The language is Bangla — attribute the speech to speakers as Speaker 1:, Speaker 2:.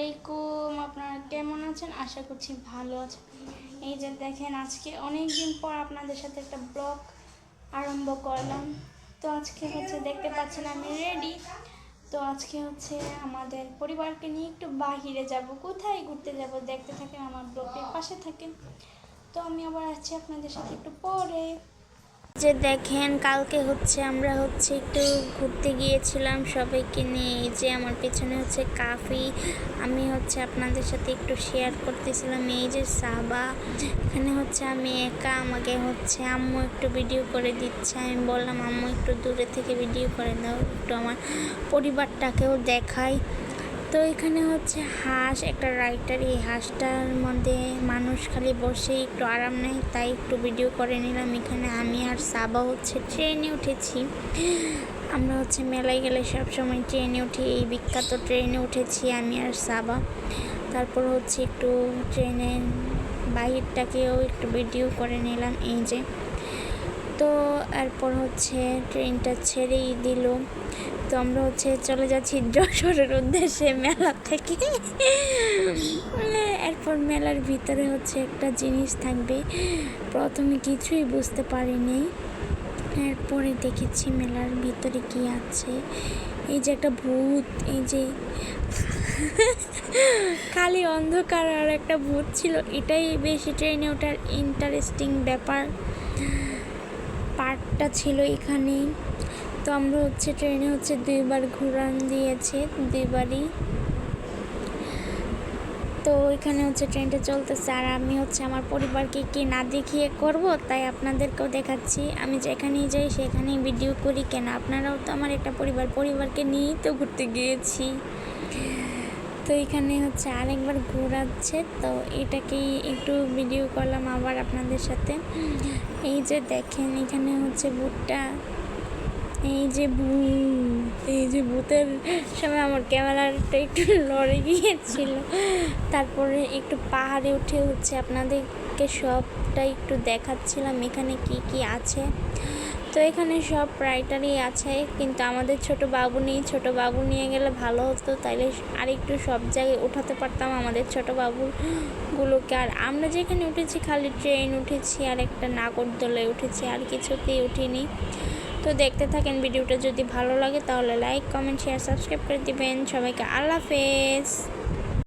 Speaker 1: আলাইকুম। আপনারা কেমন আছেন? আশা করছি ভালো আছেন। এই যে দেখেন, আজকে অনেক দিন পর আপনাদের সাথে একটা ব্লগ আরম্ভ করলাম। তো আজকে দেখতে পাচ্ছেন আমি রেডি। তো আজকে আমাদের পরিবারকে নিয়ে একটু বাহিরে যাব। কোথায় ঘুরতে যাব দেখতে থাকেন, আমার ব্লগের পাশে থাকেন। তো আমি আবার আসছি আপনাদের সাথে একটু পরে। যে দেখেন, কালকে আমরা একটু ঘুরতে গিয়েছিলাম সবাইকে নিয়ে। এই যে আমার পেছনে কাফি, আমি আপনাদের সাথে একটু শেয়ার করতেছিলাম। এই যে সাবা, এখানে আমি একা, আমাকে আম্মু একটু ভিডিও করে দিচ্ছে। আমি বললাম আম্মু একটু দূরে থেকে ভিডিও করে দাও, একটু আমার পরিবারটাকেও দেখাই। তো এখানে হাঁস, একটা রাইটার, এই হাঁসটার মধ্যে মানুষ খালি বসে একটু আরাম নেয়, তাই একটু ভিডিও করে নিলাম। এখানে আমি আর সাবা ট্রেনে উঠেছি। আমরা মেলায় গেলে সবসময় ট্রেনে উঠি, এই বিখ্যাত ট্রেনে উঠেছি আমি আর সাবা। তারপর একটু ট্রেনের বাহিরটাকেও একটু ভিডিও করে নিলাম। এই যে, তো এরপর ট্রেনটা ছেড়েই দিল। তো আমরা চলে যাচ্ছি যশোরের উদ্দেশ্যে মেলা থেকে। এরপর মেলার ভিতরে একটা জিনিস থাকবে, প্রথমে কিছুই বুঝতে পারিনি, এরপরে দেখেছি মেলার ভিতরে কি আছে। এই যে একটা ভূত, এই যে খালি অন্ধকার আর একটা ভূত ছিল, এটাই বেশি ট্রেনে ওঠার ইন্টারেস্টিং ব্যাপার পার্টটা ছিল এখানেই। তো আমরা ট্রেনে দুইবার ঘুরান দিয়েছে, দুইবারই। তো এখানে ট্রেনটা চলতেছে, আর আমি আমার পরিবারকে কি না দেখিয়ে করব, তাই আপনাদেরকেও দেখাচ্ছি। আমি যেখানেই যাই সেখানেই ভিডিও করি, কেন আপনারাও তো আমার একটা পরিবারকে নিয়েই তো ঘুরতে গিয়েছি। তো এখানে আরেকবার ঘোরাচ্ছে, তো এটাকেই একটু ভিডিও করলাম আবার আপনাদের সাথে। এই যে দেখেন, এখানে ভূতটা, এই যে ভূতের সময় আমার ক্যামেরাটা একটু লড়ে গিয়েছিল। তারপরে একটু পাহাড়ে উঠে আপনাদেরকে সবটা একটু দেখাচ্ছিলাম এখানে কি কি আছে। তো এখানে সব রাইটারই আছে, কিন্তু আমাদের ছোট বাবু নেই। ছোট বাবু নিয়ে গেলে ভালো হতো, তাইলে আর একটু সব জায়গায় উঠাতে পারতাম আমাদের ছোট বাবুগুলোকে। আর আমরা যেখানে উঠেছি খালি ট্রেন উঠেছি আর একটা নাগরদোলায় উঠেছি, আর কিছুতেই উঠিনি। তো দেখতে থাকেন ভিডিওটা, যদি ভালো লাগে তাহলে লাইক, কমেন্ট, শেয়ার, সাবস্ক্রাইব করে দিবেন। সবাইকে আল্লাহ হাফেজ।